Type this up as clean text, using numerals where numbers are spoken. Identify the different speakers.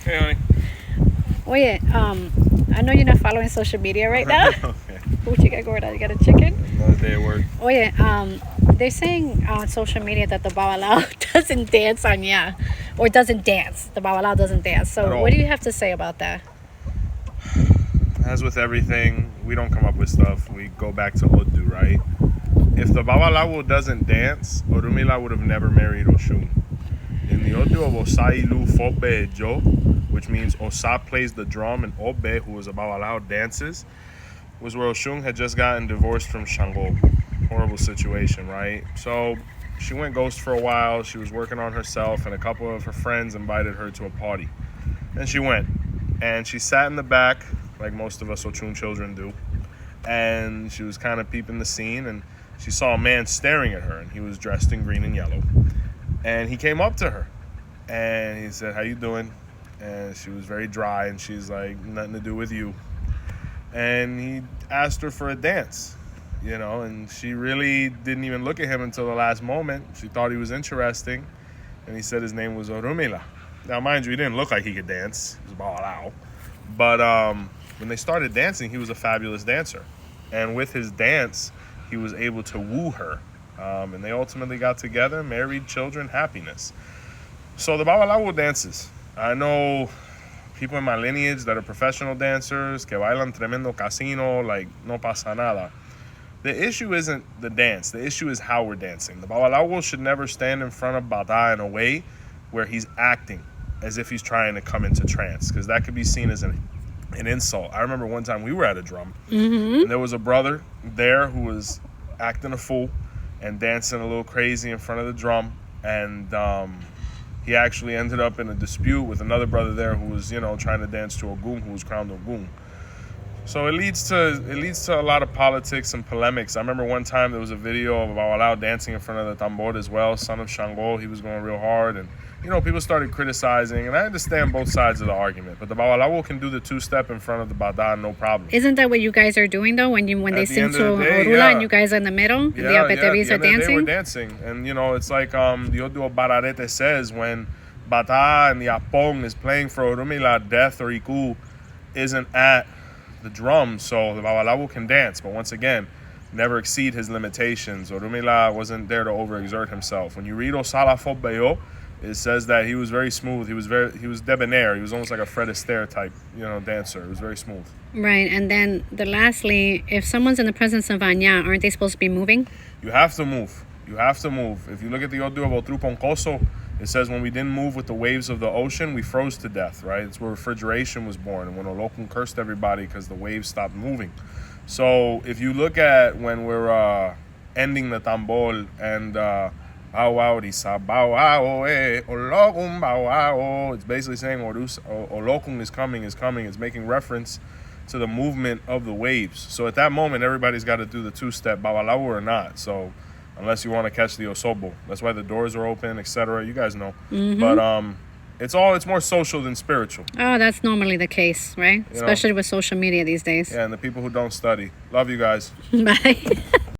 Speaker 1: Hey, honey.
Speaker 2: Oye, I know you're not following social media right now.
Speaker 1: Okay.
Speaker 2: What you got going on? You got a chicken?
Speaker 1: Another day at work.
Speaker 2: Oye, they're saying on social media that the Babalawo doesn't dance on ya. Or doesn't dance. The Babalawo doesn't dance.
Speaker 1: At
Speaker 2: So
Speaker 1: all.
Speaker 2: what do you have to say about that?
Speaker 1: As with everything, we don't come up with stuff. We go back to Odu, right? If the Babalawo doesn't dance, Orumila would have never married Oshun. In the Odu of Osailu Fobe Jo, which means Osa plays the drum and Obe, who was a Babalawo, dances, was where Oshun had just gotten divorced from Shango. Horrible situation, right? So she went ghost for a while. She was working on herself, and a couple of her friends invited her to a party. And she went. And she sat in the back, like most of us Ochun children do. And she was kind of peeping the scene, and she saw a man staring at her, and he was dressed in green and yellow. And he came up to her, and he said, "How you doing?" And she was very dry, and she's like, "Nothing to do with you." And he asked her for a dance, and she really didn't even look at him until the last moment. She thought he was interesting, and he said his name was Orumila. Now, mind you, he didn't look like he could dance. He was Babalawo. But when they started dancing, he was a fabulous dancer. And with his dance, he was able to woo her. And they ultimately got together, married, children, happiness. So the Babalawo dances. I know people in my lineage that are professional dancers, que bailan tremendo casino, like no pasa nada. The issue isn't the dance. The issue is how we're dancing. The Babalawo should never stand in front of Bada in a way where he's acting as if he's trying to come into trance, because that could be seen as an insult. I remember one time we were at a drum, and there was a brother there who was acting a fool and dancing a little crazy in front of the drum, and he actually ended up in a dispute with another brother there who was, trying to dance to Ogun, who was crowned Ogun. So it leads to a lot of politics and polemics. I remember one time there was a video of Babalawo dancing in front of the tambor as well, son of Shango. He was going real hard, and people started criticizing, and I understand both sides of the argument, but the Babalawo can do the two-step in front of the Bada, no problem.
Speaker 2: Isn't that what you guys are doing though? When they
Speaker 1: At the
Speaker 2: sing
Speaker 1: end
Speaker 2: to
Speaker 1: of the day,
Speaker 2: Orula
Speaker 1: yeah.
Speaker 2: and you guys are in the middle,
Speaker 1: Yeah,
Speaker 2: the
Speaker 1: at the
Speaker 2: Apetevis
Speaker 1: end
Speaker 2: are
Speaker 1: of the day, we're
Speaker 2: dancing?
Speaker 1: dancing. And, it's like the Odu Bararete says, when Bata and the Apong is playing for Orumila, Death or Iku isn't at the drum, so the Babalawo can dance. But once again, never exceed his limitations. Orumila wasn't there to overexert himself. When you read Osala Fobeyo, it says that he was very smooth. He was debonair. He was almost like a Fred Astaire type, dancer. It was very smooth.
Speaker 2: Right, and then lastly, if someone's in the presence of Anya, aren't they supposed to be moving?
Speaker 1: You have to move. You have to move. If you look at the Odu of Otru Poncoso, it says when we didn't move with the waves of the ocean, we froze to death, right? It's where refrigeration was born, and when Olokun cursed everybody because the waves stopped moving. So if you look at when we're ending the tambol and bow wow risa bow wow Olokun bow wow, it's basically saying Olokun is coming. It's making reference to the movement of the waves. So at that moment, everybody's got to do the two-step, Babalawo or not. So unless you want to catch the Osobo. That's why the doors are open, etc. You guys know. But it's more social than spiritual.
Speaker 2: Oh, that's normally the case, right? Especially with social media these days.
Speaker 1: Yeah, and the people who don't study. Love you guys.
Speaker 2: Bye.